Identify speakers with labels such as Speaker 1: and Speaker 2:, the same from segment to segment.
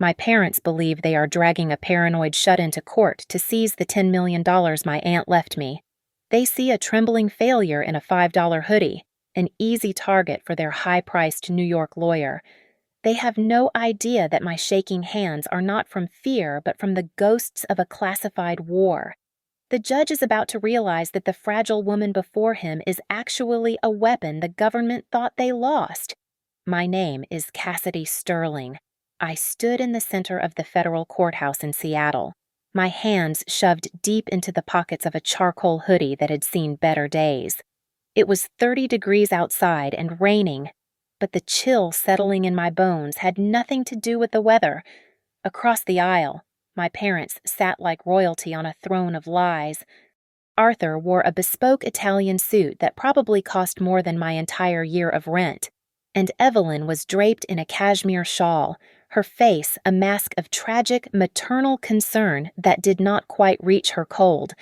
Speaker 1: My parents believe they are dragging a paranoid shut into court to seize the $10 million my aunt left me. They see a trembling failure in a $5 hoodie, an easy target for their high-priced New York lawyer. They have no idea that my shaking hands are not from fear but from the ghosts of a classified war. The judge is about to realize that the fragile woman before him is actually a weapon the government thought they lost. My name is Cassidy Sterling. I stood in the center of the federal courthouse in Seattle, my hands shoved deep into the pockets of a charcoal hoodie that had seen better days. It was 30 degrees outside and raining, but the chill settling in my bones had nothing to do with the weather. Across the aisle, my parents sat like royalty on a throne of lies. Arthur wore a bespoke Italian suit that probably cost more than my entire year of rent, and Evelyn was draped in a cashmere shawl, her face a mask of tragic maternal concern that did not quite reach her cold,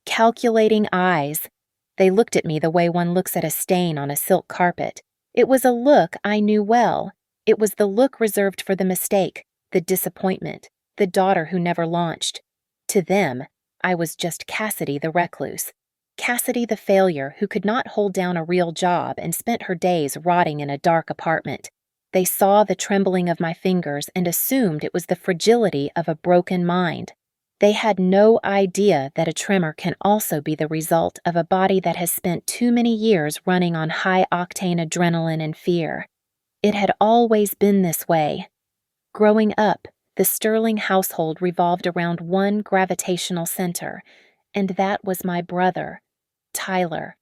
Speaker 1: calculating eyes. They looked at me the way one looks at a stain on a silk carpet. It was a look I knew well. It was the look reserved for the mistake, the disappointment, the daughter who never launched. To them, I was just Cassidy the recluse, Cassidy the failure who could not hold down a real job and spent her days rotting in a dark apartment. They saw the trembling of my fingers and assumed it was the fragility of a broken mind. They had no idea that a tremor can also be the result of a body that has spent too many years running on high-octane adrenaline and fear. It had always been this way. Growing up, the Sterling household revolved around one gravitational center, and that was my brother, Tyler.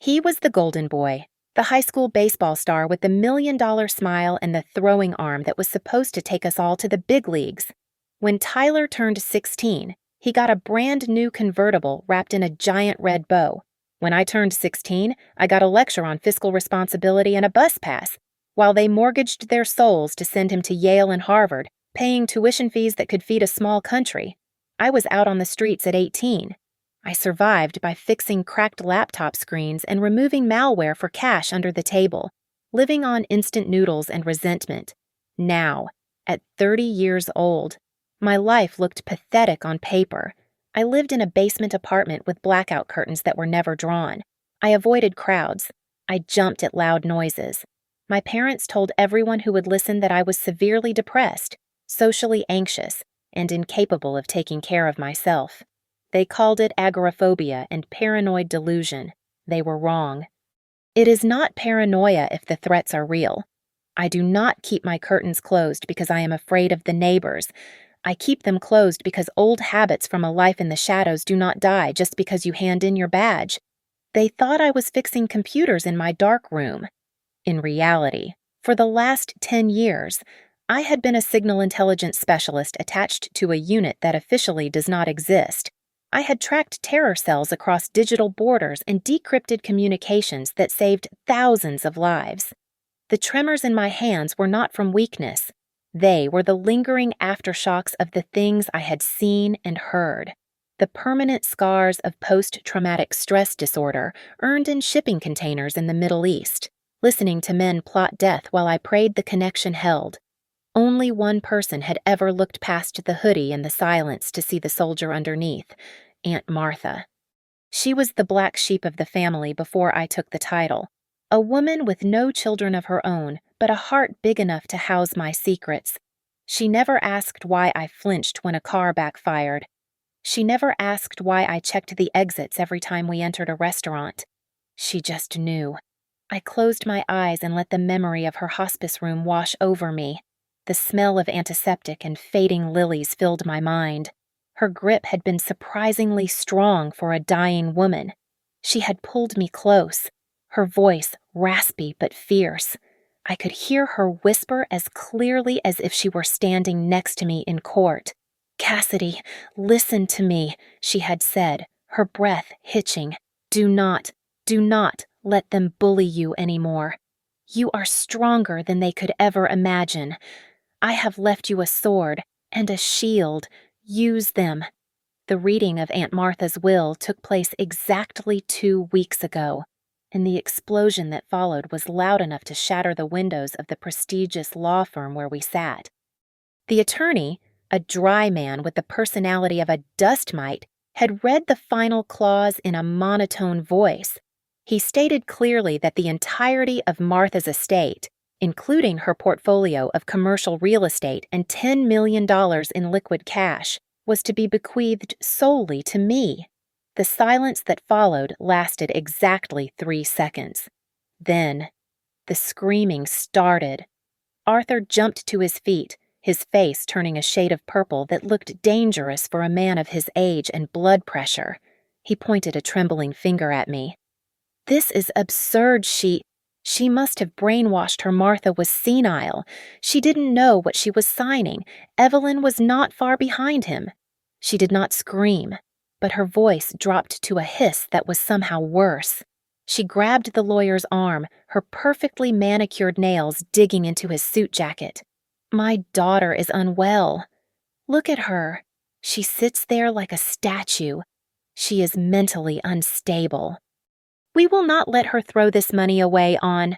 Speaker 1: He was the golden boy, the high school baseball star with the $1 million smile and the throwing arm that was supposed to take us all to the big leagues. When Tyler turned 16, he got a brand new convertible wrapped in a giant red bow. When I turned 16, I got a lecture on fiscal responsibility and a bus pass, while they mortgaged their souls to send him to Yale and Harvard, paying tuition fees that could feed a small country. I was out on the streets at 18. I survived by fixing cracked laptop screens and removing malware for cash under the table, living on instant noodles and resentment. Now, at 30 years old, my life looked pathetic on paper. I lived in a basement apartment with blackout curtains that were never drawn. I avoided crowds. I jumped at loud noises. My parents told everyone who would listen that I was severely depressed, socially anxious, and incapable of taking care of myself. They called it agoraphobia and paranoid delusion. They were wrong. It is not paranoia if the threats are real. I do not keep my curtains closed because I am afraid of the neighbors. I keep them closed because old habits from a life in the shadows do not die just because you hand in your badge. They thought I was fixing computers in my dark room. In reality, for the last 10 years, I had been a signal intelligence specialist attached to a unit that officially does not exist. I had tracked terror cells across digital borders and decrypted communications that saved thousands of lives. The tremors in my hands were not from weakness. They were the lingering aftershocks of the things I had seen and heard. The permanent scars of post-traumatic stress disorder earned in shipping containers in the Middle East, listening to men plot death while I prayed the connection held. Only one person had ever looked past the hoodie in the silence to see the soldier underneath, Aunt Martha. She was the black sheep of the family before I took the title, a woman with no children of her own, but a heart big enough to house my secrets. She never asked why I flinched when a car backfired. She never asked why I checked the exits every time we entered a restaurant. She just knew. I closed my eyes and let the memory of her hospice room wash over me. The smell of antiseptic and fading lilies filled my mind. Her grip had been surprisingly strong for a dying woman. She had pulled me close, her voice raspy but fierce. I could hear her whisper as clearly as if she were standing next to me in court. "Cassidy, listen to me," she had said, her breath hitching. Do not let them bully you anymore. You are stronger than they could ever imagine. I have left you a sword and a shield. Use them." The reading of Aunt Martha's will took place exactly 2 weeks ago, and the explosion that followed was loud enough to shatter the windows of the prestigious law firm where we sat. The attorney, a dry man with the personality of a dust mite, had read the final clause in a monotone voice. He stated clearly that the entirety of Martha's estate, including her portfolio of commercial real estate and $10 million in liquid cash, was to be bequeathed solely to me. The silence that followed lasted exactly 3 seconds. Then, the screaming started. Arthur jumped to his feet, his face turning a shade of purple that looked dangerous for a man of his age and blood pressure. He pointed a trembling finger at me. "This is absurd. She must have brainwashed her. Martha was senile. She didn't know what she was signing. Evelyn was not far behind him." She did not scream, but her voice dropped to a hiss that was somehow worse. She grabbed the lawyer's arm, her perfectly manicured nails digging into his suit jacket. "My daughter is unwell. Look at her. She sits there like a statue. She is mentally unstable. We will not let her throw this money away on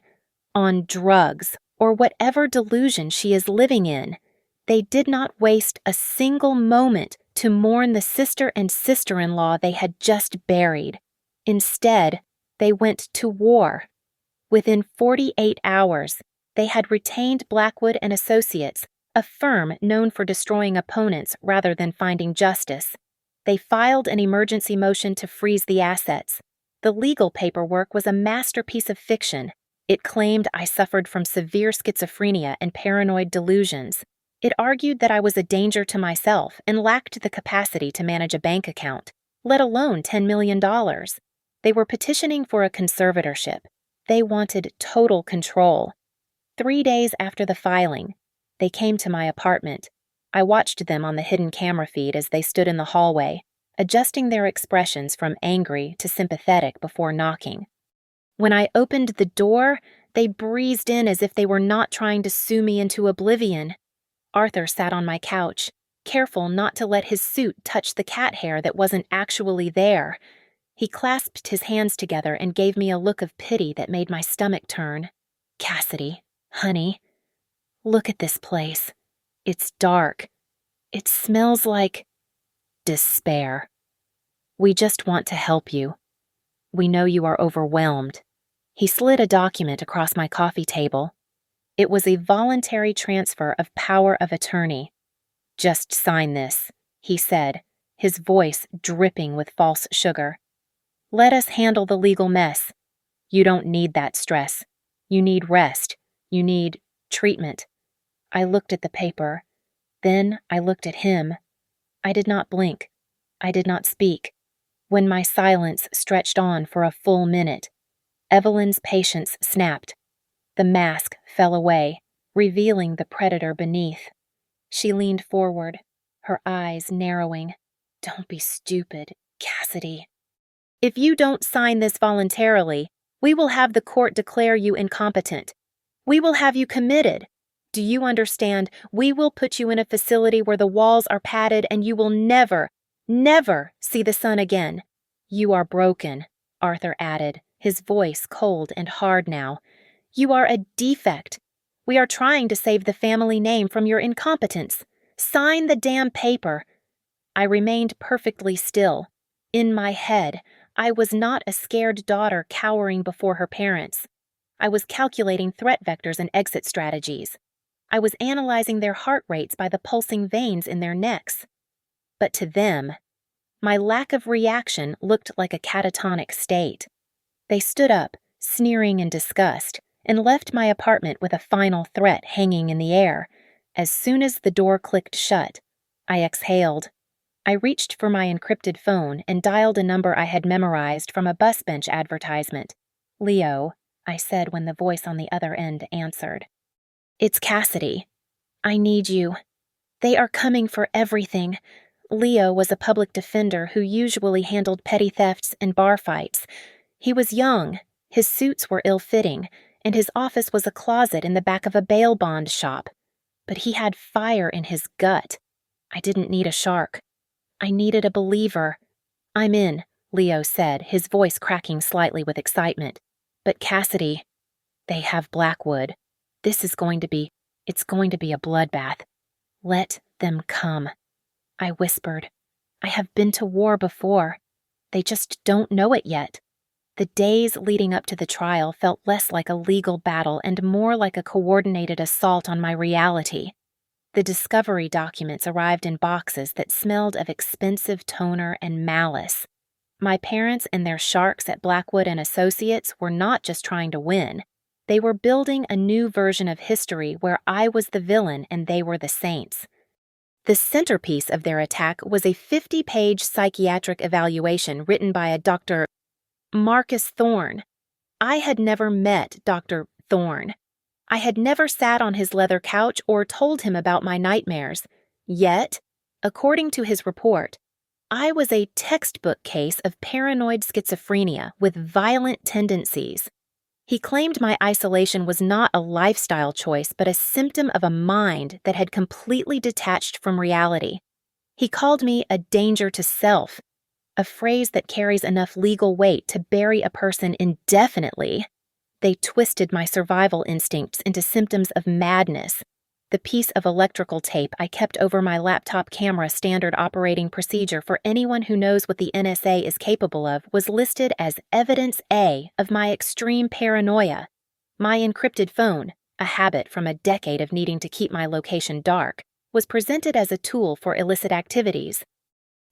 Speaker 1: drugs or whatever delusion she is living in." They did not waste a single moment to mourn the sister and sister-in-law they had just buried. Instead, they went to war. Within 48 hours, they had retained Blackwood and Associates, a firm known for destroying opponents rather than finding justice. They filed an emergency motion to freeze the assets. The legal paperwork was a masterpiece of fiction. It claimed I suffered from severe schizophrenia and paranoid delusions. It argued that I was a danger to myself and lacked the capacity to manage a bank account, let alone $10 million. They were petitioning for a conservatorship. They wanted total control. 3 days after the filing, they came to my apartment. I watched them on the hidden camera feed as they stood in the hallway, adjusting their expressions from angry to sympathetic before knocking. When I opened the door, they breezed in as if they were not trying to sue me into oblivion. Arthur sat on my couch, careful not to let his suit touch the cat hair that wasn't actually there. He clasped his hands together and gave me a look of pity that made my stomach turn. "Cassidy, honey, look at this place. It's dark. It smells like despair. We just want to help you. We know you are overwhelmed." He slid a document across my coffee table. It was a voluntary transfer of power of attorney. "Just sign this," he said, his voice dripping with false sugar. "Let us handle the legal mess. You don't need that stress. You need rest. You need treatment." I looked at the paper. Then I looked at him. I did not blink. I did not speak. When my silence stretched on for a full minute, Evelyn's patience snapped. The mask fell away, revealing the predator beneath. She leaned forward, her eyes narrowing. "Don't be stupid, Cassidy. If you don't sign this voluntarily, we will have the court declare you incompetent. We will have you committed. Do you understand? We will put you in a facility where the walls are padded and you will never, never see the sun again. You are broken," Arthur added, his voice cold and hard now. "You are a defect. We are trying to save the family name from your incompetence. Sign the damn paper." I remained perfectly still. In my head, I was not a scared daughter cowering before her parents. I was calculating threat vectors and exit strategies. I was analyzing their heart rates by the pulsing veins in their necks. But to them, my lack of reaction looked like a catatonic state. They stood up, sneering in disgust, and left my apartment with a final threat hanging in the air. As soon as the door clicked shut, I exhaled. I reached for my encrypted phone and dialed a number I had memorized from a bus bench advertisement. "Leo," I said when the voice on the other end answered. "It's Cassidy. I need you. They are coming for everything." Leo was a public defender who usually handled petty thefts and bar fights. He was young, his suits were ill-fitting, and his office was a closet in the back of a bail bond shop. But he had fire in his gut. I didn't need a shark. I needed a believer. "I'm in," Leo said, his voice cracking slightly with excitement. "But Cassidy, they have Blackwood. It's going to be a bloodbath. Let them come, I whispered. I have been to war before. They just don't know it yet. The days leading up to the trial felt less like a legal battle and more like a coordinated assault on my reality. The discovery documents arrived in boxes that smelled of expensive toner and malice. My parents and their sharks at Blackwood and Associates were not just trying to win. They were building a new version of history where I was the villain and they were the saints. The centerpiece of their attack was a 50-page psychiatric evaluation written by a Dr. Marcus Thorne. I had never met Dr. Thorne. I had never sat on his leather couch or told him about my nightmares. Yet, according to his report, I was a textbook case of paranoid schizophrenia with violent tendencies. He claimed my isolation was not a lifestyle choice but a symptom of a mind that had completely detached from reality. He called me a danger to self, a phrase that carries enough legal weight to bury a person indefinitely. They twisted my survival instincts into symptoms of madness. The piece of electrical tape I kept over my laptop camera standard operating procedure for anyone who knows what the NSA is capable of was listed as evidence A of my extreme paranoia. My encrypted phone, a habit from a decade of needing to keep my location dark, was presented as a tool for illicit activities.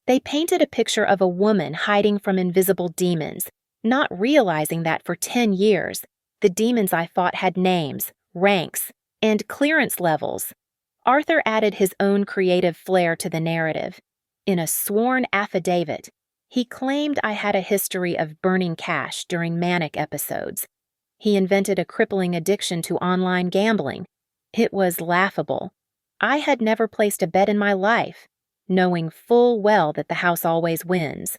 Speaker 1: They painted a picture of a woman hiding from invisible demons, not realizing that for 10 years, the demons I fought had names, ranks, and clearance levels. Arthur added his own creative flair to the narrative. In a sworn affidavit, he claimed I had a history of burning cash during manic episodes. He invented a crippling addiction to online gambling. It was laughable. I had never placed a bet in my life, knowing full well that the house always wins.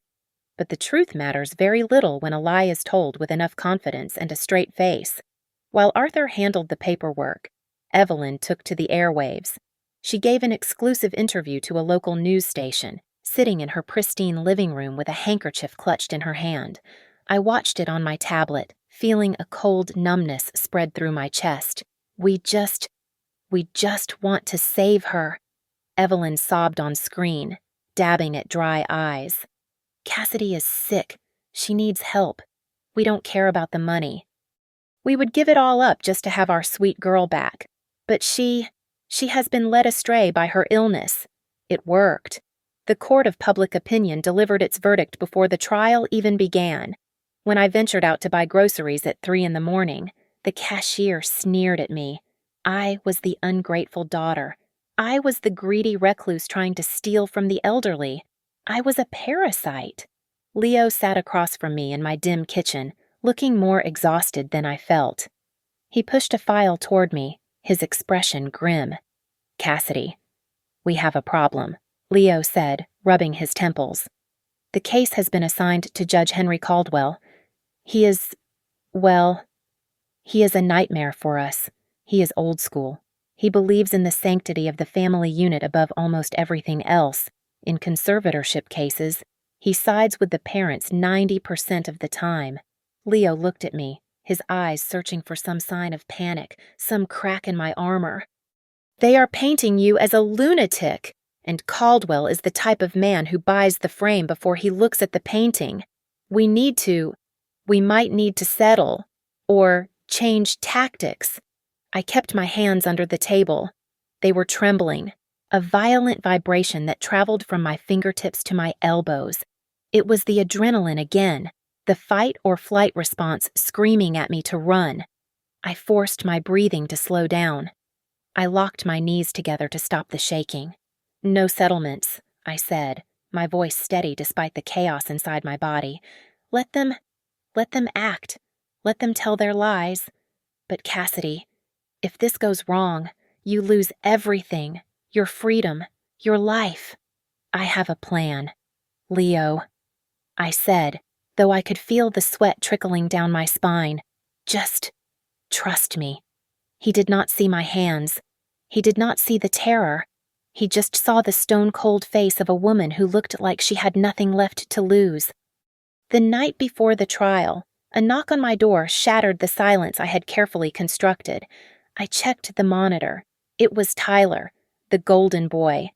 Speaker 1: But the truth matters very little when a lie is told with enough confidence and a straight face. While Arthur handled the paperwork, Evelyn took to the airwaves. She gave an exclusive interview to a local news station, sitting in her pristine living room with a handkerchief clutched in her hand. I watched it on my tablet, feeling a cold numbness spread through my chest. We just want to save her, Evelyn sobbed on screen, dabbing at dry eyes. Cassidy is sick. She needs help. We don't care about the money. We would give it all up just to have our sweet girl back. But she has been led astray by her illness. It worked. The court of public opinion delivered its verdict before the trial even began. When I ventured out to buy groceries at 3 a.m, the cashier sneered at me. I was the ungrateful daughter. I was the greedy recluse trying to steal from the elderly. I was a parasite. Leo sat across from me in my dim kitchen, looking more exhausted than I felt. He pushed a file toward me, his expression grim. Cassidy, we have a problem, Leo said, rubbing his temples. The case has been assigned to Judge Henry Caldwell. He is a nightmare for us. He is old school. He believes in the sanctity of the family unit above almost everything else. In conservatorship cases, he sides with the parents 90% of the time. Leo looked at me, his eyes searching for some sign of panic, some crack in my armor. They are painting you as a lunatic, and Caldwell is the type of man who buys the frame before he looks at the painting. We might need to settle, or change tactics. I kept my hands under the table. They were trembling, a violent vibration that traveled from my fingertips to my elbows. It was the adrenaline again, the fight or flight response screaming at me to run. I forced my breathing to slow down. I locked my knees together to stop the shaking. No settlements, I said, my voice steady despite the chaos inside my body. Let them act. Let them tell their lies. But Cassidy, if this goes wrong, you lose everything, your freedom, your life. I have a plan. Leo, I said, though I could feel the sweat trickling down my spine. Just trust me. He did not see my hands. He did not see the terror. He just saw the stone-cold face of a woman who looked like she had nothing left to lose. The night before the trial, a knock on my door shattered the silence I had carefully constructed. I checked the monitor. It was Tyler, the golden boy.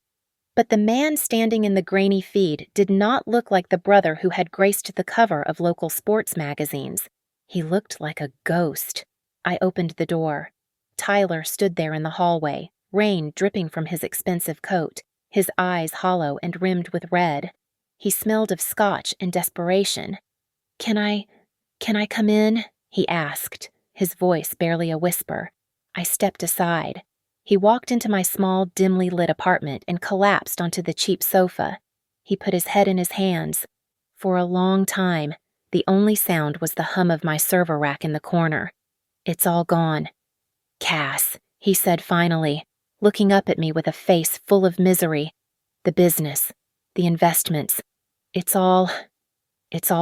Speaker 1: But the man standing in the grainy feed did not look like the brother who had graced the cover of local sports magazines. He looked like a ghost. I opened the door. Tyler stood there in the hallway, rain dripping from his expensive coat, his eyes hollow and rimmed with red. He smelled of scotch and desperation. Can I come in?" he asked, his voice barely a whisper. I stepped aside. He walked into my small, dimly lit apartment and collapsed onto the cheap sofa. He put his head in his hands. For a long time, the only sound was the hum of my server rack in the corner. "It's all gone." "Cass," he said finally, looking up at me with a face full of misery. "The business, the investments, it's all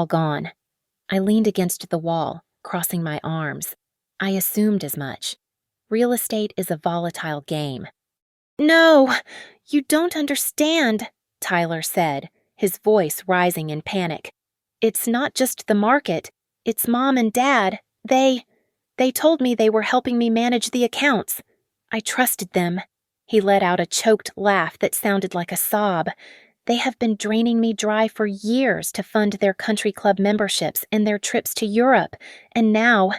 Speaker 1: gone." I leaned against the wall, crossing my arms. I assumed as much. Real estate is a volatile game. "No, you don't understand," Tyler said, his voice rising in panic. "It's not just the market. It's Mom and Dad. They told me they were helping me manage the accounts. I trusted them." He let out a choked laugh that sounded like a sob. "They have been draining me dry for years to fund their country club memberships and their trips to Europe, and now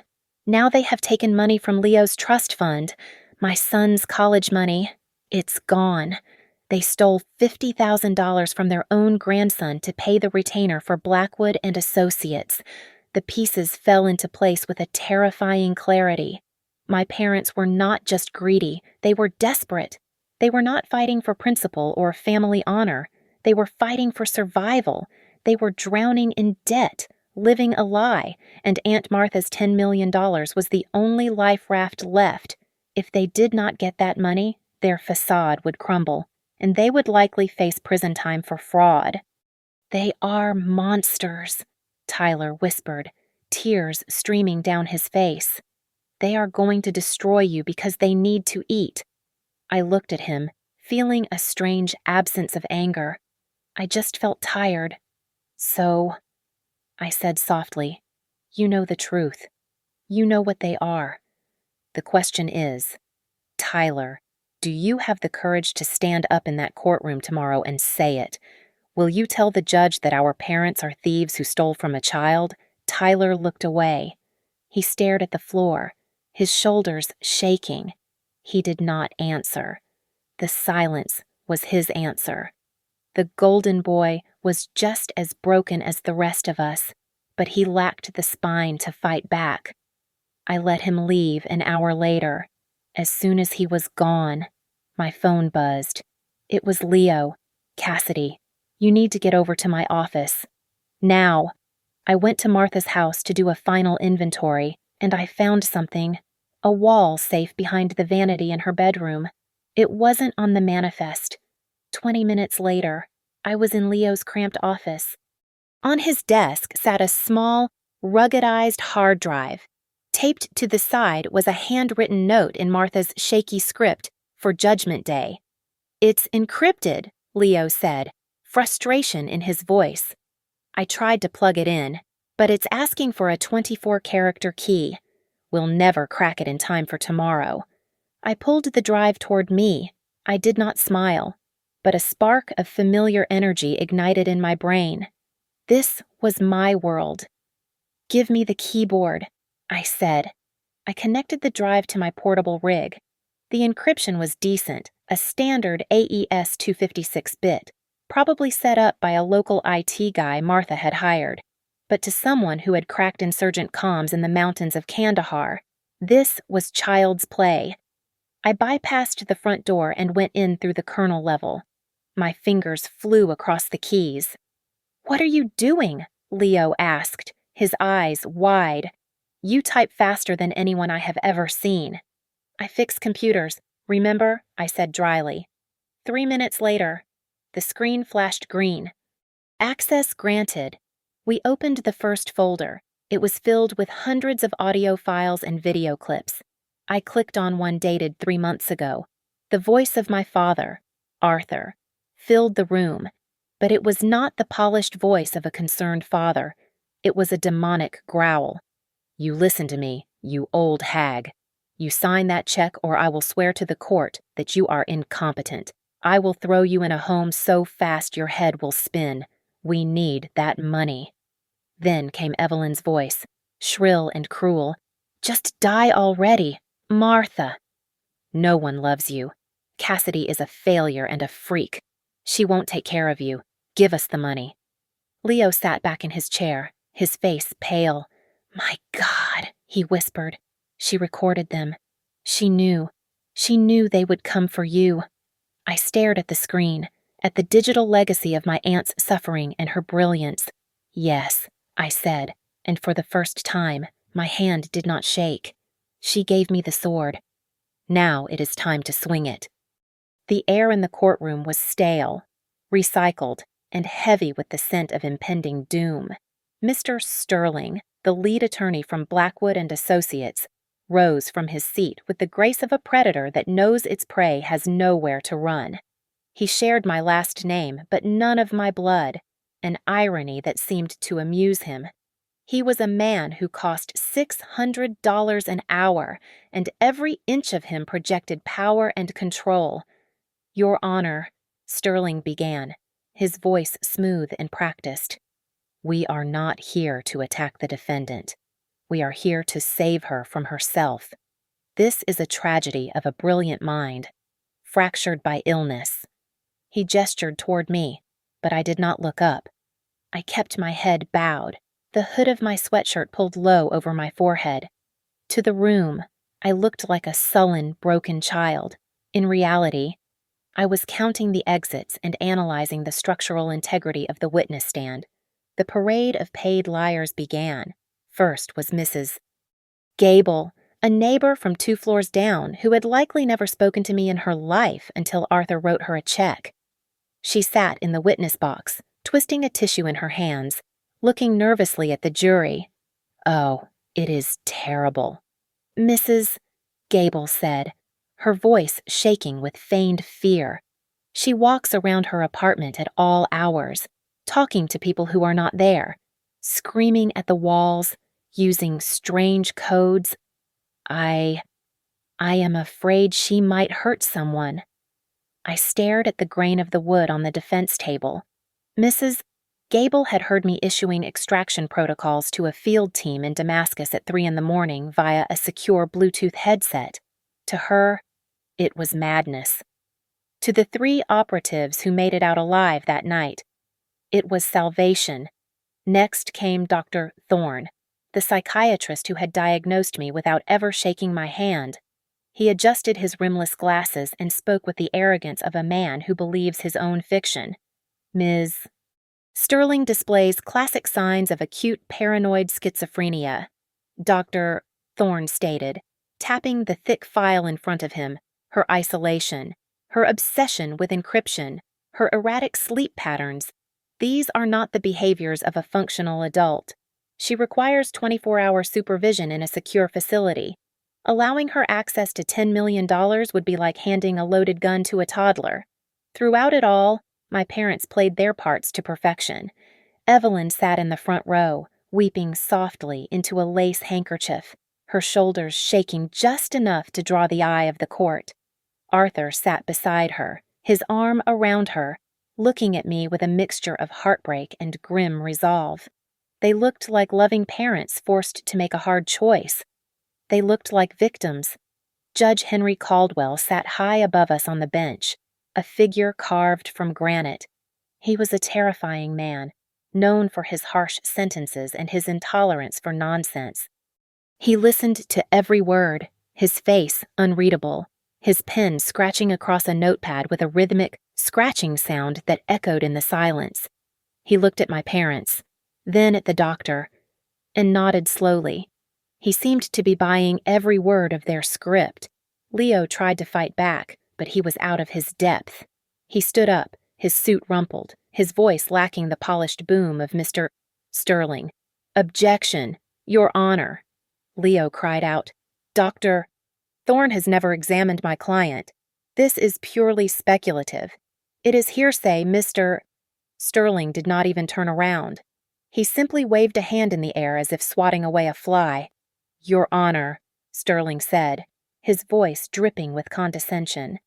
Speaker 1: they have taken money from Leo's trust fund, my son's college money. It's gone. They stole $50,000 from their own grandson to pay the retainer for Blackwood and Associates. The pieces fell into place with a terrifying clarity. My parents were not just greedy, they were desperate. They were not fighting for principle or family honor. They were fighting for survival. They were drowning in debt, living a lie, and Aunt Martha's $10 million was the only life raft left. If they did not get that money, their facade would crumble, and they would likely face prison time for fraud. "They are monsters," Tyler whispered, tears streaming down his face. "They are going to destroy you because they need to eat." I looked at him, feeling a strange absence of anger. I just felt tired. "So," I said softly, "you know the truth. You know what they are. The question is, Tyler, do you have the courage to stand up in that courtroom tomorrow and say it? Will you tell the judge that our parents are thieves who stole from a child?" Tyler looked away. He stared at the floor, his shoulders shaking. He did not answer. The silence was his answer. The golden boy was just as broken as the rest of us, but he lacked the spine to fight back. I let him leave an hour later. As soon as he was gone, my phone buzzed. It was Leo. "Cassidy, you need to get over to my office. Now." I went to Martha's house to do a final inventory, and I found something. A wall safe behind the vanity in her bedroom. It wasn't on the manifest. 20 minutes later, I was in Leo's cramped office. On his desk sat a small, ruggedized hard drive. Taped to the side was a handwritten note in Martha's shaky script for Judgment Day. "It's encrypted," Leo said, frustration in his voice. I tried to plug it in, but it's asking for a 24-character key. We'll never crack it in time for tomorrow. I pulled the drive toward me. I did not smile, but a spark of familiar energy ignited in my brain. This was my world. "Give me the keyboard," I said. I connected the drive to my portable rig. The encryption was decent, a standard AES 256-bit, probably set up by a local IT guy Martha had hired. But to someone who had cracked insurgent comms in the mountains of Kandahar, this was child's play. I bypassed the front door and went in through the kernel level. My fingers flew across the keys. "What are you doing?" Leo asked, his eyes wide. "You type faster than anyone I have ever seen." "I fix computers, remember?" I said dryly. 3 minutes later, the screen flashed green. "Access granted." We opened the first folder. It was filled with hundreds of audio files and video clips. I clicked on one dated 3 months ago. The voice of my father, Arthur, filled the room, but it was not the polished voice of a concerned father. It was a demonic growl. "You listen to me, you old hag. You sign that check or I will swear to the court that you are incompetent. I will throw you in a home so fast your head will spin. We need that money." Then came Evelyn's voice, shrill and cruel. "Just die already, Martha." "No one loves you. Cassidy is a failure and a freak. She won't take care of you. Give us the money." Leo sat back in his chair, his face pale. "My God," he whispered. "She recorded them. She knew. She knew they would come for you." I stared at the screen, at the digital legacy of my aunt's suffering and her brilliance. "Yes," I said, and for the first time, my hand did not shake. She gave me the sword. Now it is time to swing it. The air in the courtroom was stale, recycled, and heavy with the scent of impending doom. Mr. Sterling, the lead attorney from Blackwood and Associates, rose from his seat with the grace of a predator that knows its prey has nowhere to run. He shared my last name, but none of my blood, an irony that seemed to amuse him. He was a man who cost $600 an hour, and every inch of him projected power and control. "Your Honor," Sterling began, his voice smooth and practiced. "We are not here to attack the defendant. We are here to save her from herself. This is a tragedy of a brilliant mind, fractured by illness." He gestured toward me, but I did not look up. I kept my head bowed, the hood of my sweatshirt pulled low over my forehead. To the room, I looked like a sullen, broken child. In reality, I was counting the exits and analyzing the structural integrity of the witness stand. The parade of paid liars began. First was Mrs. Gable, a neighbor from 2 floors down who had likely never spoken to me in her life until Arthur wrote her a check. She sat in the witness box, twisting a tissue in her hands, looking nervously at the jury. "Oh, it is terrible," Mrs. Gable said, her voice shaking with feigned fear. "She walks around her apartment at all hours, talking to people who are not there, screaming at the walls, using strange codes. I am afraid she might hurt someone." I stared at the grain of the wood on the defense table. Mrs. Gable had heard me issuing extraction protocols to a field team in Damascus at 3 a.m. via a secure Bluetooth headset. To her, it was madness. To the 3 operatives who made it out alive that night, it was salvation. Next came Dr. Thorne, the psychiatrist who had diagnosed me without ever shaking my hand. He adjusted his rimless glasses and spoke with the arrogance of a man who believes his own fiction. "Ms. Sterling displays classic signs of acute paranoid schizophrenia," Dr. Thorne stated, tapping the thick file in front of him. "Her isolation, her obsession with encryption, her erratic sleep patterns, these are not the behaviors of a functional adult. She requires 24-hour supervision in a secure facility. Allowing her access to $10 million would be like handing a loaded gun to a toddler." Throughout it all, my parents played their parts to perfection. Evelyn sat in the front row, weeping softly into a lace handkerchief, her shoulders shaking just enough to draw the eye of the court. Arthur sat beside her, his arm around her, looking at me with a mixture of heartbreak and grim resolve. They looked like loving parents forced to make a hard choice. They looked like victims. Judge Henry Caldwell sat high above us on the bench, a figure carved from granite. He was a terrifying man, known for his harsh sentences and his intolerance for nonsense. He listened to every word, his face unreadable, his pen scratching across a notepad with a rhythmic, scratching sound that echoed in the silence. He looked at my parents, then at the doctor, and nodded slowly. He seemed to be buying every word of their script. Leo tried to fight back, but he was out of his depth. He stood up, his suit rumpled, his voice lacking the polished boom of Mr. Sterling. "Objection, Your Honor." Leo cried out, "Dr. Thorne has never examined my client. This is purely speculative. It is hearsay, Mr. Sterling did not even turn around. He simply waved a hand in the air as if swatting away a fly. "Your Honor," Sterling said, his voice dripping with condescension.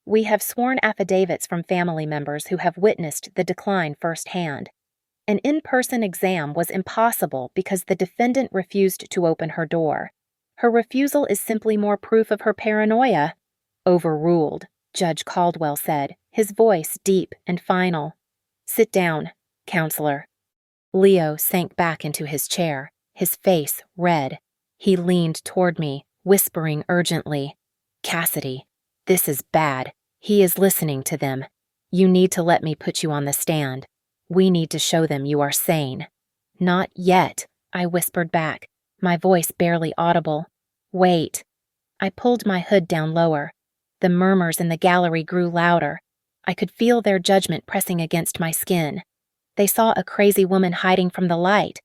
Speaker 1: "We have sworn affidavits from family members who have witnessed the decline firsthand. An in-person exam was impossible because the defendant refused to open her door. Her refusal is simply more proof of her paranoia." "Overruled," Judge Caldwell said, his voice deep and final. "Sit down, counselor." Leo sank back into his chair, his face red. He leaned toward me, whispering urgently, "Cassidy, this is bad. He is listening to them. You need to let me put you on the stand. We need to show them you are sane." "Not yet," I whispered back, my voice barely audible. "Wait." I pulled my hood down lower. The murmurs in the gallery grew louder. I could feel their judgment pressing against my skin. They saw a crazy woman hiding from the light.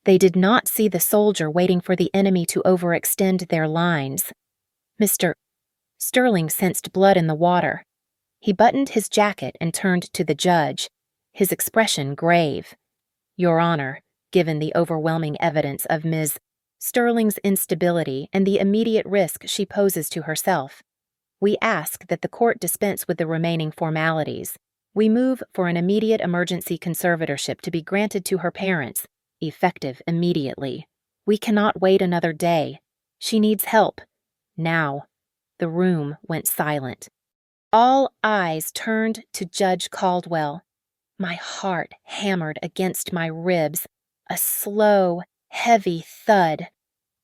Speaker 1: They did not see the soldier waiting for the enemy to overextend their lines. Mr. Sterling sensed blood in the water. He buttoned his jacket and turned to the judge, his expression grave. "Your Honor, given the overwhelming evidence of Ms. Sterling's instability and the immediate risk she poses to herself, we ask that the court dispense with the remaining formalities. We move for an immediate emergency conservatorship to be granted to her parents, effective immediately. We cannot wait another day. She needs help. Now." The room went silent. All eyes turned to Judge Caldwell. My heart hammered against my ribs, a slow, heavy thud.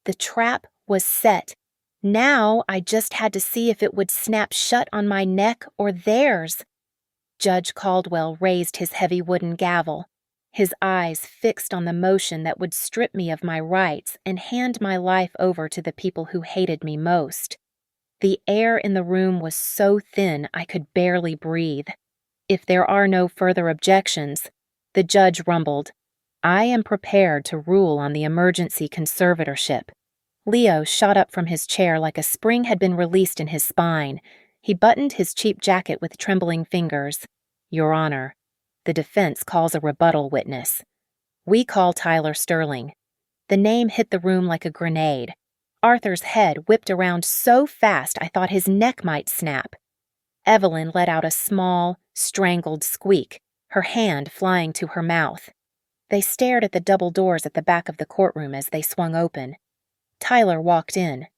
Speaker 1: The trap was set. Now I just had to see if it would snap shut on my neck or theirs. Judge Caldwell raised his heavy wooden gavel, his eyes fixed on the motion that would strip me of my rights and hand my life over to the people who hated me most. The air in the room was so thin I could barely breathe. "If there are no further objections," the judge rumbled, "I am prepared to rule on the emergency conservatorship." Leo shot up from his chair like a spring had been released in his spine. He buttoned his cheap jacket with trembling fingers. "Your Honor, the defense calls a rebuttal witness. We call Tyler Sterling." The name hit the room like a grenade. Arthur's head whipped around so fast I thought his neck might snap. Evelyn let out a small, strangled squeak, her hand flying to her mouth. They stared at the double doors at the back of the courtroom as they swung open. Tyler walked in.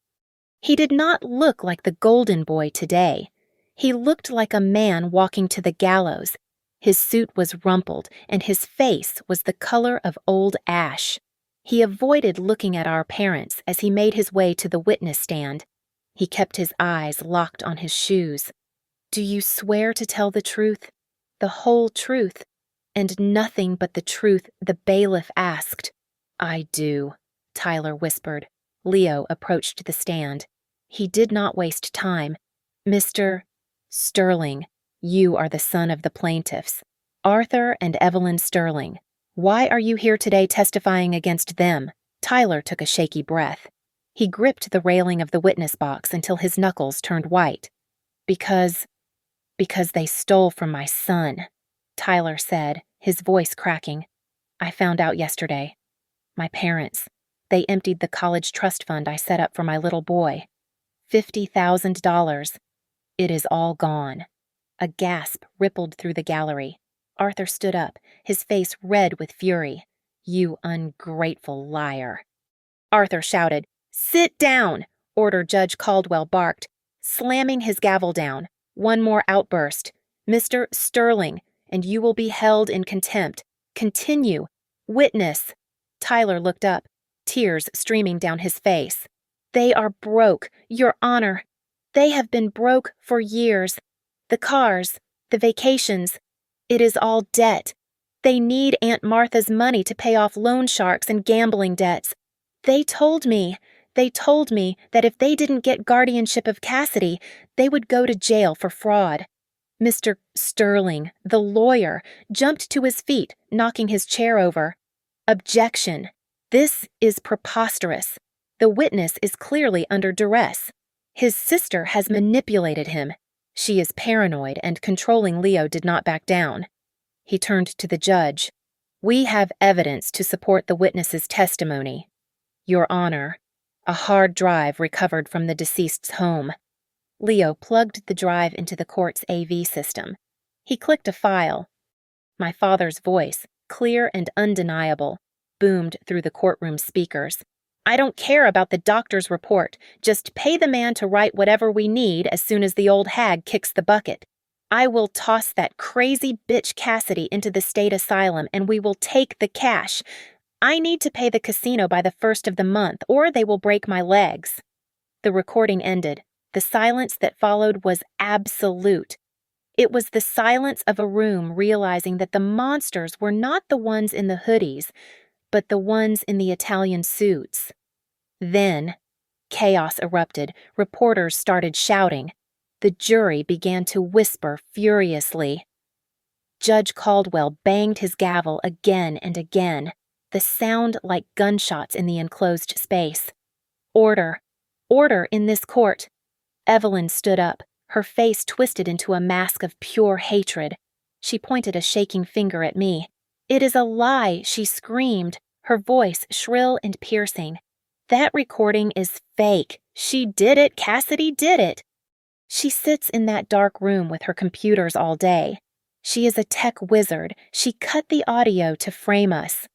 Speaker 1: He did not look like the golden boy today. He looked like a man walking to the gallows. His suit was rumpled, and his face was the color of old ash. He avoided looking at our parents as he made his way to the witness stand. He kept his eyes locked on his shoes. "Do you swear to tell the truth, the whole truth, and nothing but the truth?" the bailiff asked. "I do," Tyler whispered. Leo approached the stand. He did not waste time. "Mr. Sterling, you are the son of the plaintiffs, Arthur and Evelyn Sterling. Why are you here today testifying against them?" Tyler took a shaky breath. He gripped the railing of the witness box until his knuckles turned white. Because they stole from my son," Tyler said, his voice cracking. "I found out yesterday. My parents, they emptied the college trust fund I set up for my little boy. $50,000. It is all gone." A gasp rippled through the gallery. Arthur stood up, his face red with fury. "You ungrateful liar." Arthur shouted. "Sit down," Order Judge Caldwell barked, slamming his gavel down. One more outburst. "Mr. Sterling, and you will be held in contempt. Continue. Witness." Tyler looked up, tears streaming down his face. "They are broke, Your Honor. They have been broke for years. The cars, the vacations. It is all debt. They need Aunt Martha's money to pay off loan sharks and gambling debts. They told me that if they didn't get guardianship of Cassidy, they would go to jail for fraud." Mr. Sterling, the lawyer, jumped to his feet, knocking his chair over. "Objection. This is preposterous. The witness is clearly under duress. His sister has manipulated him. She is paranoid, and controlling Leo did not back down." He turned to the judge. "We have evidence to support the witness's testimony. Your Honor, a hard drive recovered from the deceased's home. Leo plugged the drive into the court's AV system. He clicked a file. My father's voice, clear and undeniable, boomed through the courtroom speakers. I don't care about the doctor's report. Just pay the man to write whatever we need as soon as the old hag kicks the bucket. I will toss that crazy bitch Cassidy into the state asylum and we will take the cash. I need to pay the casino by the 1st of the month or they will break my legs. The recording ended. The silence that followed was absolute. It was the silence of a room realizing that the monsters were not the ones in the hoodies, but the ones in the Italian suits. Then, chaos erupted. Reporters started shouting. The jury began to whisper furiously. Judge Caldwell banged his gavel again and again, the sound like gunshots in the enclosed space. Order! Order in this court! Evelyn stood up, her face twisted into a mask of pure hatred. She pointed a shaking finger at me. It is a lie, she screamed, her voice shrill and piercing. That recording is fake. She did it. Cassidy did it. She sits in that dark room with her computers all day. She is a tech wizard. She cut the audio to frame us.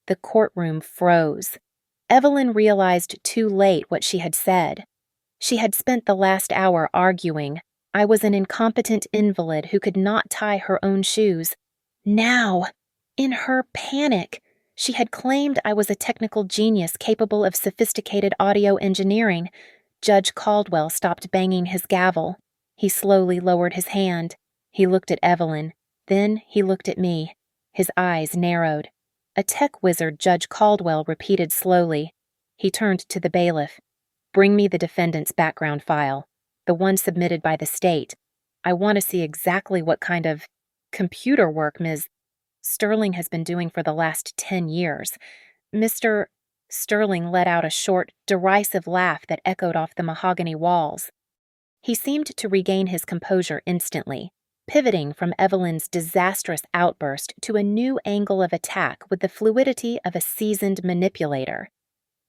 Speaker 1: The courtroom froze. Evelyn realized too late what she had said. She had spent the last hour arguing. I was an incompetent invalid who could not tie her own shoes. Now, in her panic, she had claimed I was a technical genius capable of sophisticated audio engineering. Judge Caldwell stopped banging his gavel. He slowly lowered his hand. He looked at Evelyn. Then he looked at me. His eyes narrowed. A tech wizard, Judge Caldwell repeated slowly. He turned to the bailiff. Bring me the defendant's background file, the one submitted by the state. I want to see exactly what kind of computer work Ms. Sterling has been doing for the last 10 years. Mr. Sterling let out a short, derisive laugh that echoed off the mahogany walls. He seemed to regain his composure instantly, pivoting from Evelyn's disastrous outburst to a new angle of attack with the fluidity of a seasoned manipulator.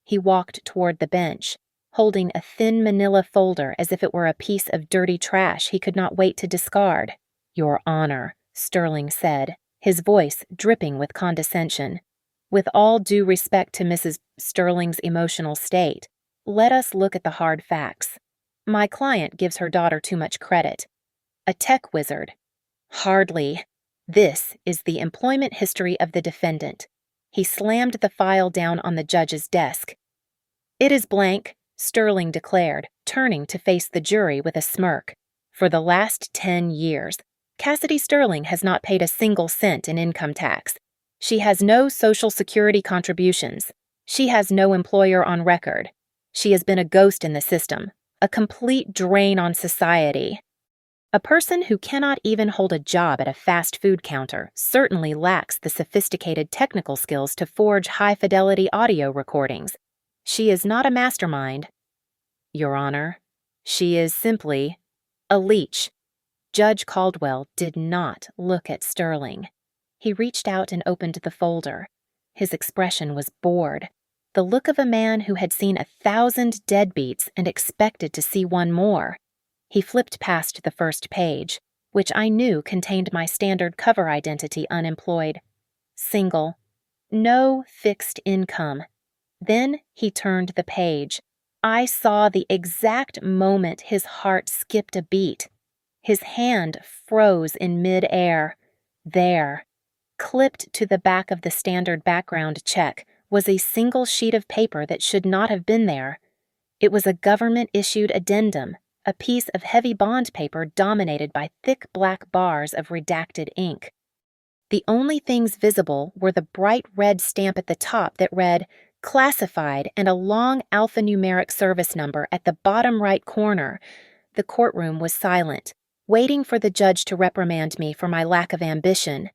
Speaker 1: He walked toward the bench, holding a thin manila folder as if it were a piece of dirty trash he could not wait to discard. Your Honor, Sterling said, his voice dripping with condescension. With all due respect to Mrs. Sterling's emotional state, let us look at the hard facts. My client gives her daughter too much credit. A tech wizard. Hardly. This is the employment history of the defendant. He slammed the file down on the judge's desk. It is blank, Sterling declared, turning to face the jury with a smirk. For the last 10 years, Cassidy Sterling has not paid a single cent in income tax. She has no Social Security contributions. She has no employer on record. She has been a ghost in the system, a complete drain on society. A person who cannot even hold a job at a fast food counter certainly lacks the sophisticated technical skills to forge high-fidelity audio recordings. She is not a mastermind. Your Honor, she is simply a leech. Judge Caldwell did not look at Sterling. He reached out and opened the folder. His expression was bored, the look of a man who had seen 1,000 deadbeats and expected to see one more. He flipped past the first page, which I knew contained my standard cover identity unemployed. Single. No fixed income. Then he turned the page. I saw the exact moment his heart skipped a beat. His hand froze in mid-air. There, clipped to the back of the standard background check, was a single sheet of paper that should not have been there. It was a government-issued addendum, a piece of heavy bond paper dominated by thick black bars of redacted ink. The only things visible were the bright red stamp at the top that read, Classified, and a long alphanumeric service number at the bottom right corner. The courtroom was silent, waiting for the judge to reprimand me for my lack of ambition.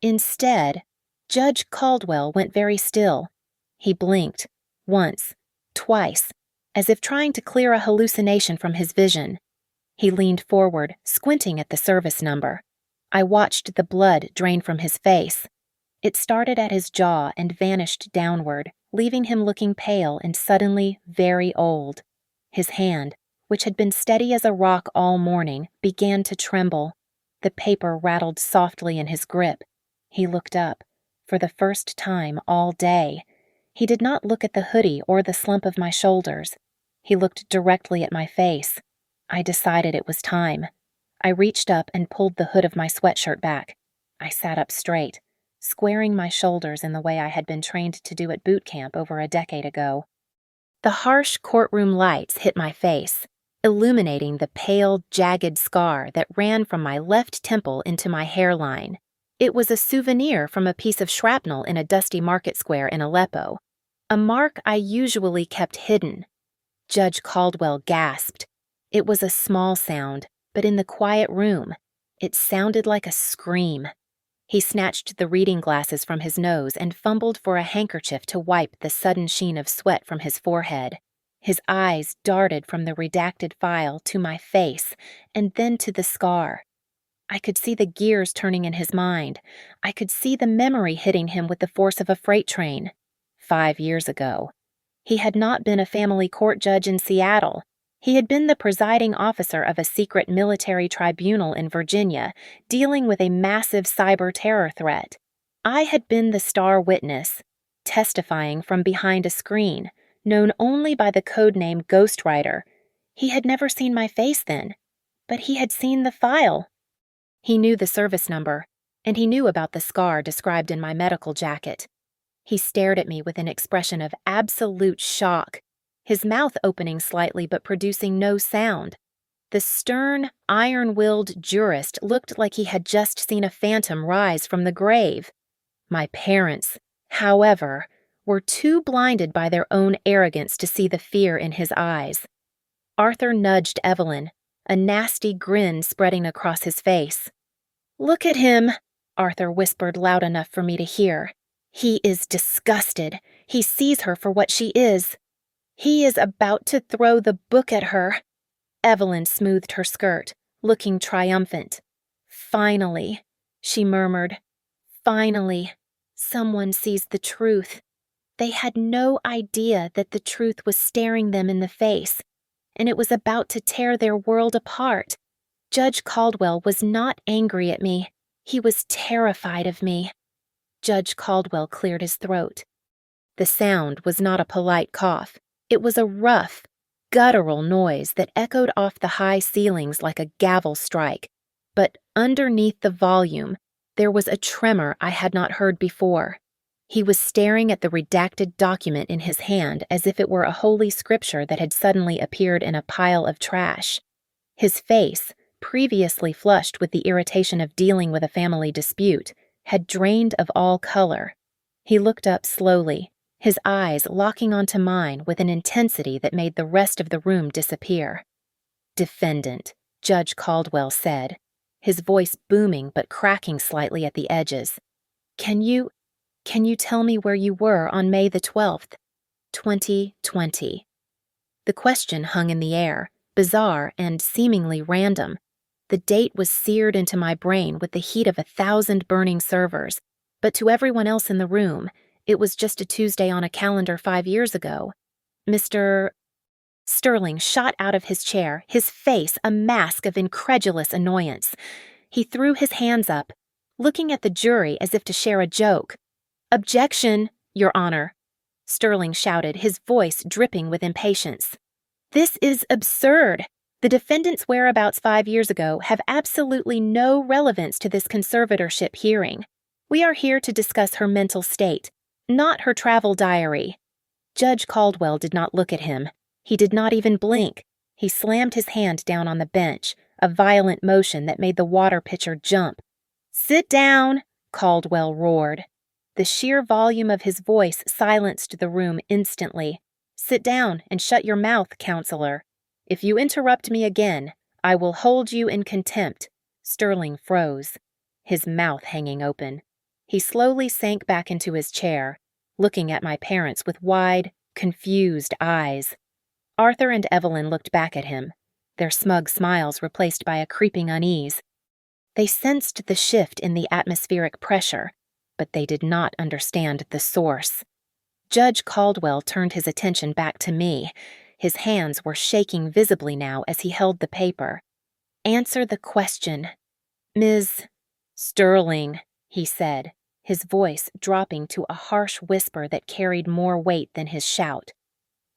Speaker 1: Instead, Judge Caldwell went very still. He blinked, once, twice, as if trying to clear a hallucination from his vision. He leaned forward, squinting at the service number. I watched the blood drain from his face. It started at his jaw and vanished downward, leaving him looking pale and suddenly very old. His hand, which had been steady as a rock all morning, began to tremble. The paper rattled softly in his grip. He looked up, for the first time all day. He did not look at the hoodie or the slump of my shoulders. He looked directly at my face. I decided it was time. I reached up and pulled the hood of my sweatshirt back. I sat up straight, squaring my shoulders in the way I had been trained to do at boot camp over a decade ago. The harsh courtroom lights hit my face, illuminating the pale, jagged scar that ran from my left temple into my hairline. It was a souvenir from a piece of shrapnel in a dusty market square in Aleppo, a mark I usually kept hidden. Judge Caldwell gasped. It was a small sound, but in the quiet room, it sounded like a scream. He snatched the reading glasses from his nose and fumbled for a handkerchief to wipe the sudden sheen of sweat from his forehead. His eyes darted from the redacted file to my face, and then to the scar. I could see the gears turning in his mind. I could see the memory hitting him with the force of a freight train. 5 years ago. He had not been a family court judge in Seattle. He had been the presiding officer of a secret military tribunal in Virginia, dealing with a massive cyber terror threat. I had been the star witness, testifying from behind a screen, known only by the codename Ghostwriter. He had never seen my face then, but he had seen the file. He knew the service number, and he knew about the scar described in my medical jacket. He stared at me with an expression of absolute shock, his mouth opening slightly but producing no sound. The stern, iron-willed jurist looked like he had just seen a phantom rise from the grave. My parents, however, were too blinded by their own arrogance to see the fear in his eyes. Arthur nudged Evelyn, a nasty grin spreading across his face. "Look at him," Arthur whispered loud enough for me to hear. "He is disgusted. He sees her for what she is. He is about to throw the book at her." Evelyn smoothed her skirt, looking triumphant. "Finally," she murmured. "Finally, someone sees the truth." They had no idea that the truth was staring them in the face, and it was about to tear their world apart. Judge Caldwell was not angry at me. He was terrified of me. Judge Caldwell cleared his throat. The sound was not a polite cough. It was a rough, guttural noise that echoed off the high ceilings like a gavel strike. But underneath the volume, there was a tremor I had not heard before. He was staring at the redacted document in his hand as if it were a holy scripture that had suddenly appeared in a pile of trash. His face, previously flushed with the irritation of dealing with a family dispute, had drained of all color. He looked up slowly, his eyes locking onto mine with an intensity that made the rest of the room disappear. "Defendant," Judge Caldwell said, his voice booming but cracking slightly at the edges. Can you tell me where you were on May the 12th, 2020? The question hung in the air, bizarre and seemingly random. The date was seared into my brain with the heat of 1,000 burning servers, but to everyone else in the room, it was just a Tuesday on a calendar 5 years ago. Mr. Sterling shot out of his chair, his face a mask of incredulous annoyance. He threw his hands up, looking at the jury as if to share a joke. "Objection, Your Honor," Sterling shouted, his voice dripping with impatience. "This is absurd. The defendant's whereabouts 5 years ago have absolutely no relevance to this conservatorship hearing. We are here to discuss her mental state, not her travel diary." Judge Caldwell did not look at him. He did not even blink. He slammed his hand down on the bench, a violent motion that made the water pitcher jump. "Sit down," Caldwell roared. The sheer volume of his voice silenced the room instantly. "Sit down and shut your mouth, counselor. If you interrupt me again, I will hold you in contempt." Sterling froze, his mouth hanging open. He slowly sank back into his chair, looking at my parents with wide, confused eyes. Arthur and Evelyn looked back at him, their smug smiles replaced by a creeping unease. They sensed the shift in the atmospheric pressure, but they did not understand the source. Judge Caldwell turned his attention back to me. His hands were shaking visibly now as he held the paper. "Answer the question. Ms. Sterling," he said, his voice dropping to a harsh whisper that carried more weight than his shout.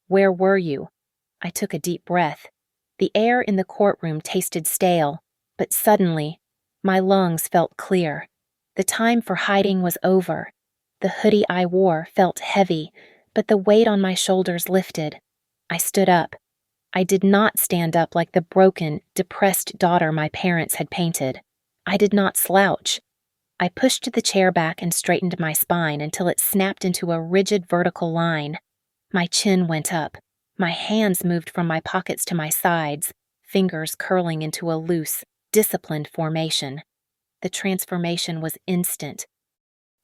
Speaker 1: "Where were you?" I took a deep breath. The air in the courtroom tasted stale, but suddenly, my lungs felt clear. The time for hiding was over. The hoodie I wore felt heavy, but the weight on my shoulders lifted. I stood up. I did not stand up like the broken, depressed daughter my parents had painted. I did not slouch. I pushed the chair back and straightened my spine until it snapped into a rigid vertical line. My chin went up. My hands moved from my pockets to my sides, fingers curling into a loose, disciplined formation. The transformation was instant.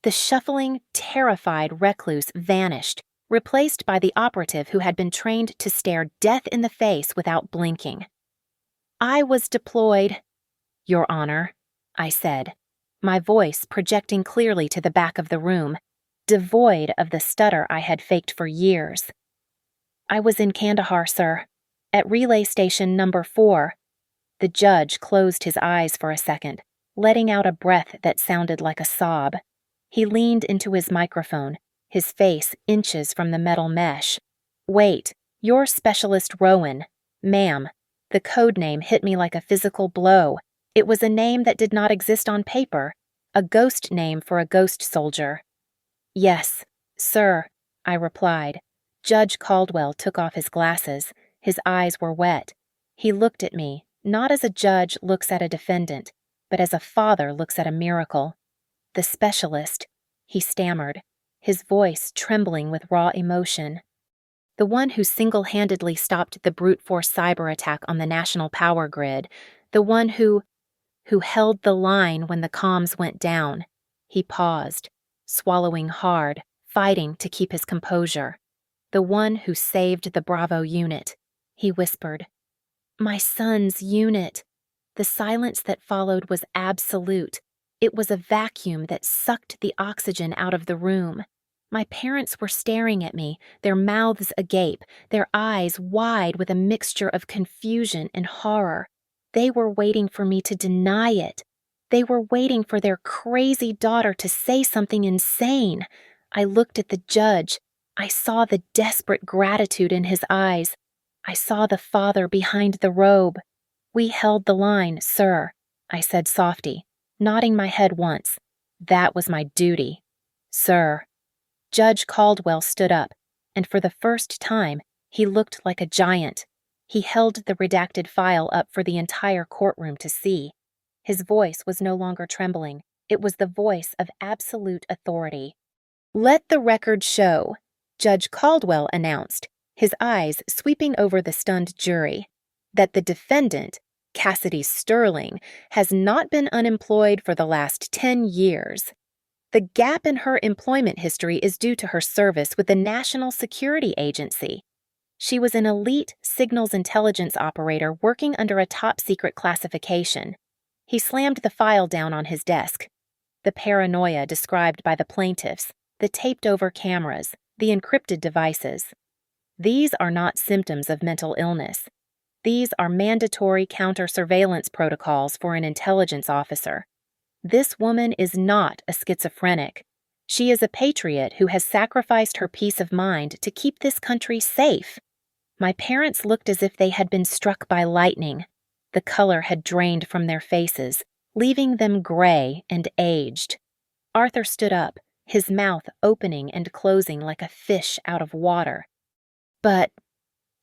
Speaker 1: The shuffling, terrified recluse vanished, replaced by the operative who had been trained to stare death in the face without blinking. "I was deployed, Your Honor," I said, my voice projecting clearly to the back of the room, devoid of the stutter I had faked for years. "I was in Kandahar, sir, at relay station number 4. The judge closed his eyes for a second, letting out a breath that sounded like a sob. He leaned into his microphone, his face inches from the metal mesh. "Wait, you're Specialist Rowan. Ma'am." The code name hit me like a physical blow. It was a name that did not exist on paper, a ghost name for a ghost soldier. "Yes, sir," I replied. Judge Caldwell took off his glasses. His eyes were wet. He looked at me, not as a judge looks at a defendant, but as a father looks at a miracle. "The specialist," he stammered, his voice trembling with raw emotion. "The one who single-handedly stopped the brute force cyber attack on the national power grid. The one who held the line when the comms went down." He paused, swallowing hard, fighting to keep his composure. "The one who saved the Bravo unit," he whispered. "My son's unit." The silence that followed was absolute. It was a vacuum that sucked the oxygen out of the room. My parents were staring at me, their mouths agape, their eyes wide with a mixture of confusion and horror. They were waiting for me to deny it. They were waiting for their crazy daughter to say something insane. I looked at the judge. I saw the desperate gratitude in his eyes. I saw the father behind the robe. "We held the line, sir," I said softly, nodding my head once. That was my duty. "Sir." Judge Caldwell stood up, and for the first time, he looked like a giant. He held the redacted file up for the entire courtroom to see. His voice was no longer trembling. It was the voice of absolute authority. "Let the record show," Judge Caldwell announced, his eyes sweeping over the stunned jury, "that the defendant, Cassidy Sterling, has not been unemployed for the last 10 years. The gap in her employment history is due to her service with the National Security Agency. She was an elite signals intelligence operator working under a top-secret classification." He slammed the file down on his desk. The paranoia described by the plaintiffs, the taped-over cameras, the encrypted devices. These are not symptoms of mental illness. These are mandatory counter-surveillance protocols for an intelligence officer. This woman is not a schizophrenic. She is a patriot who has sacrificed her peace of mind to keep this country safe. My parents looked as if they had been struck by lightning. The color had drained from their faces, leaving them gray and aged. Arthur stood up, his mouth opening and closing like a fish out of water. But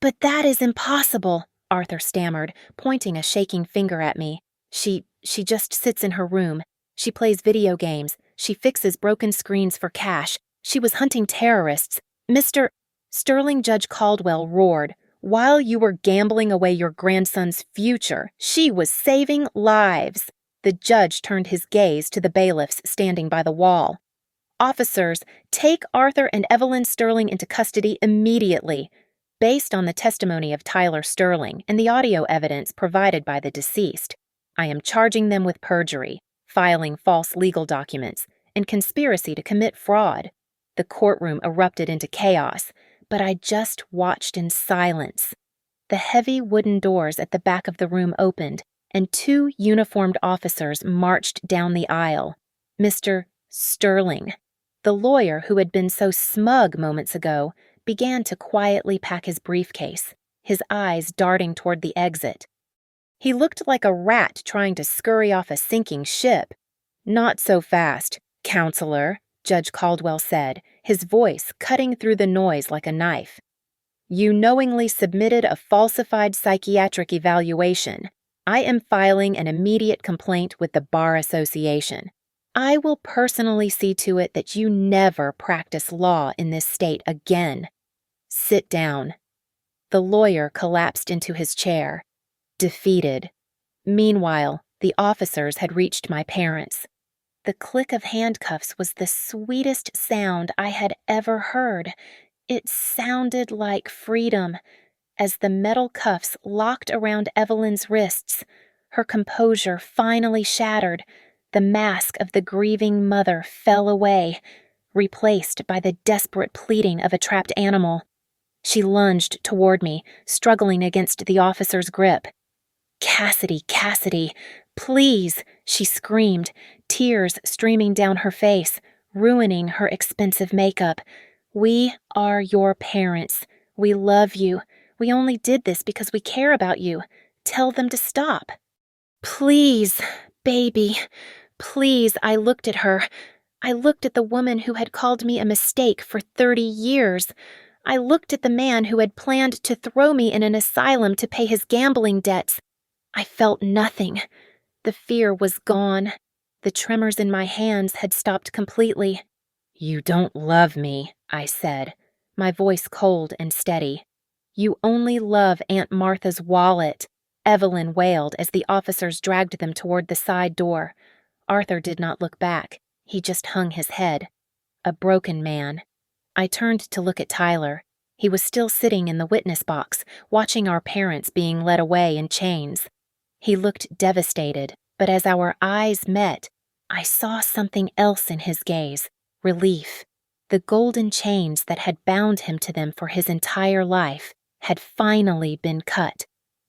Speaker 1: that is impossible," Arthur stammered, pointing a shaking finger at me. She just sits in her room. She plays video games. She fixes broken screens for cash. She was hunting terrorists. Mr. Sterling," Judge Caldwell roared. "While you were gambling away your grandson's future, she was saving lives." The judge turned his gaze to the bailiffs standing by the wall. "Officers, take Arthur and Evelyn Sterling into custody immediately." Based on the testimony of Tyler Sterling and the audio evidence provided by the deceased, I am charging them with perjury, filing false legal documents, and conspiracy to commit fraud. The courtroom erupted into chaos, but I just watched in silence. The heavy wooden doors at the back of the room opened, and two uniformed officers marched down the aisle. Mr. Sterling, the lawyer who had been so smug moments ago, began to quietly pack his briefcase, his eyes darting toward the exit. He looked like a rat trying to scurry off a sinking ship. "Not so fast, counselor," Judge Caldwell said, his voice cutting through the noise like a knife. "You knowingly submitted a falsified psychiatric evaluation. I am filing an immediate complaint with the Bar Association. I will personally see to it that you never practice law in this state again. Sit down." The lawyer collapsed into his chair, defeated. Meanwhile, the officers had reached my parents. The click of handcuffs was the sweetest sound I had ever heard. It sounded like freedom. As the metal cuffs locked around Evelyn's wrists, her composure finally shattered. The mask of the grieving mother fell away, replaced by the desperate pleading of a trapped animal. She lunged toward me, struggling against the officer's grip. "Cassidy, Cassidy, please," she screamed, tears streaming down her face, ruining her expensive makeup. "We are your parents. We love you. We only did this because we care about you. Tell them to stop." "Please, baby, please." I looked at her. I looked at the woman who had called me a mistake for 30 years. I looked at the man who had planned to throw me in an asylum to pay his gambling debts. I felt nothing. The fear was gone. The tremors in my hands had stopped completely. "You don't love me," I said, my voice cold and steady. "You only love Aunt Martha's wallet," Evelyn wailed as the officers dragged them toward the side door. Arthur did not look back. He just hung his head. A broken man. I turned to look at Tyler. He was still sitting in the witness box, watching our parents being led away in chains. He looked devastated, but as our eyes met, I saw something else in his gaze: relief. The golden chains that had bound him to them for his entire life had finally been cut.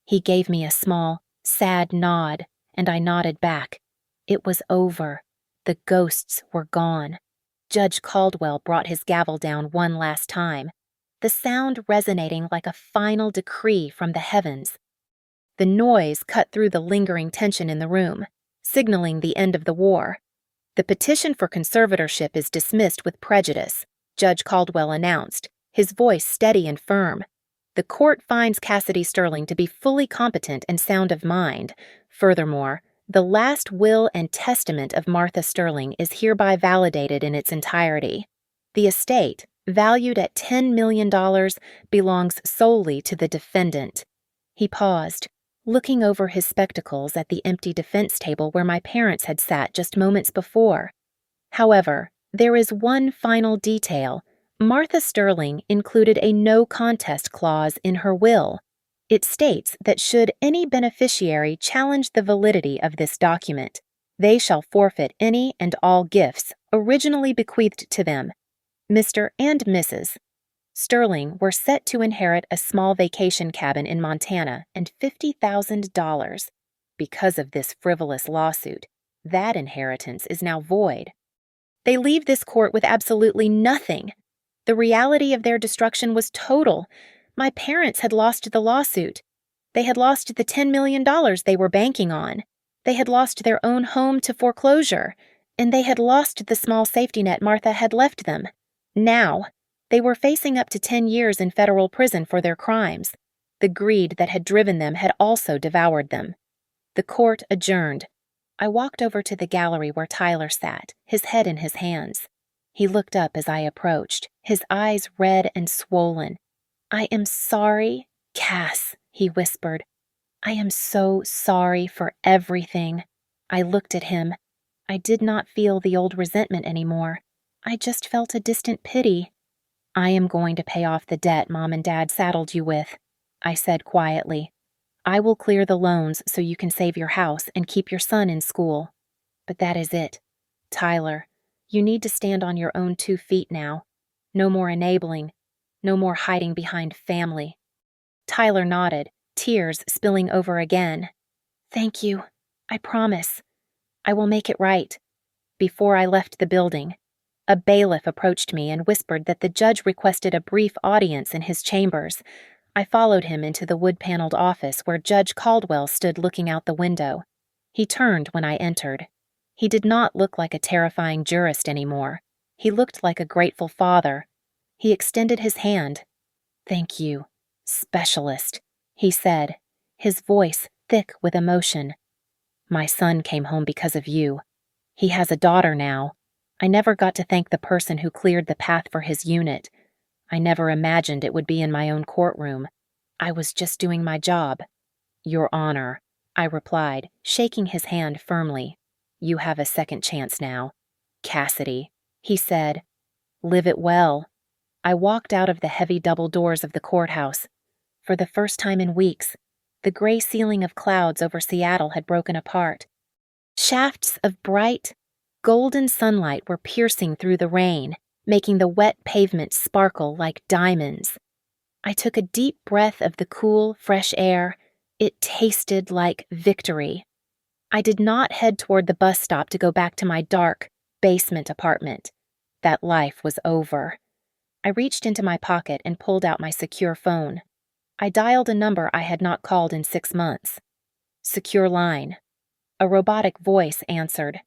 Speaker 1: He gave me a small, sad nod, and I nodded back. It was over. The ghosts were gone. Judge Caldwell brought his gavel down one last time, the sound resonating like a final decree from the heavens. The noise cut through the lingering tension in the room, signaling the end of the war. "The petition for conservatorship is dismissed with prejudice," Judge Caldwell announced, his voice steady and firm. "The court finds Cassidy Sterling to be fully competent and sound of mind. Furthermore, the last will and testament of Martha Sterling is hereby validated in its entirety. The estate, valued at $10 million, belongs solely to the defendant." He paused, looking over his spectacles at the empty defense table where my parents had sat just moments before. "However, there is one final detail. Martha Sterling included a no-contest clause in her will. It states that should any beneficiary challenge the validity of this document, they shall forfeit any and all gifts originally bequeathed to them. Mr. and Mrs. Sterling were set to inherit a small vacation cabin in Montana and $50,000. Because of this frivolous lawsuit, that inheritance is now void. They leave this court with absolutely nothing. The reality of their destruction was total. My parents had lost the lawsuit. They had lost the $10 million they were banking on. They had lost their own home to foreclosure, and they had lost the small safety net Martha had left them. Now, they were facing up to 10 years in federal prison for their crimes. The greed that had driven them had also devoured them. The court adjourned. I walked over to the gallery where Tyler sat, his head in his hands. He looked up as I approached, his eyes red and swollen. "I am sorry, Cass," he whispered. "I am so sorry for everything." I looked at him. I did not feel the old resentment anymore. I just felt a distant pity. "I am going to pay off the debt Mom and Dad saddled you with," I said quietly. "I will clear the loans so you can save your house and keep your son in school. But that is it. Tyler, you need to stand on your own 2 feet now. No more enabling. No more hiding behind family. Tyler nodded, tears spilling over again. Thank you. I promise. I will make it right. Before I left the building, a bailiff approached me and whispered that the judge requested a brief audience in his chambers. I followed him into the wood-paneled office where Judge Caldwell stood looking out the window. He turned when I entered. He did not look like a terrifying jurist anymore. He looked like a grateful father. He extended his hand. Thank you, specialist, he said, his voice thick with emotion. My son came home because of you. He has a daughter now. I never got to thank the person who cleared the path for his unit. I never imagined it would be in my own courtroom. I was just doing my job. Your Honor, I replied, shaking his hand firmly. You have a second chance now. Cassidy, he said. Live it well. I walked out of the heavy double doors of the courthouse. For the first time in weeks, the gray ceiling of clouds over Seattle had broken apart. Shafts of bright, golden sunlight were piercing through the rain, making the wet pavement sparkle like diamonds. I took a deep breath of the cool, fresh air. It tasted like victory. I did not head toward the bus stop to go back to my dark, basement apartment. That life was over. I reached into my pocket and pulled out my secure phone. I dialed a number I had not called in 6 months. Secure line. A robotic voice answered.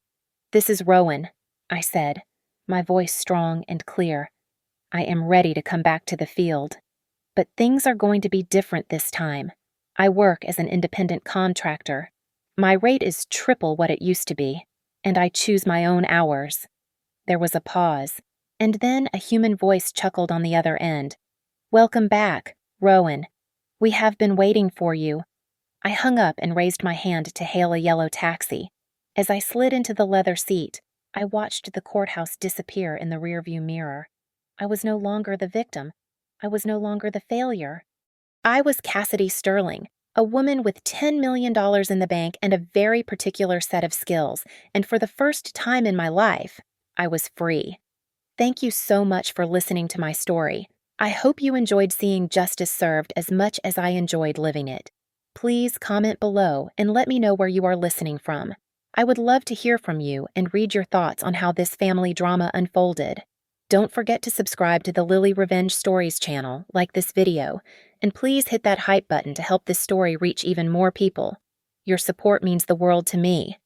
Speaker 1: This is Rowan, I said, my voice strong and clear. I am ready to come back to the field. But things are going to be different this time. I work as an independent contractor. My rate is triple what it used to be, and I choose my own hours. There was a pause, and then a human voice chuckled on the other end. Welcome back, Rowan. We have been waiting for you. I hung up and raised my hand to hail a yellow taxi. As I slid into the leather seat, I watched the courthouse disappear in the rearview mirror. I was no longer the victim. I was no longer the failure. I was Cassidy Sterling, a woman with $10 million in the bank and a very particular set of skills, and for the first time in my life, I was free. Thank you so much for listening to my story. I hope you enjoyed seeing justice served as much as I enjoyed living it. Please comment below and let me know where you are listening from. I would love to hear from you and read your thoughts on how this family drama unfolded. Don't forget to subscribe to the Lily Revenge Stories channel, like this video, and please hit that hype button to help this story reach even more people. Your support means the world to me.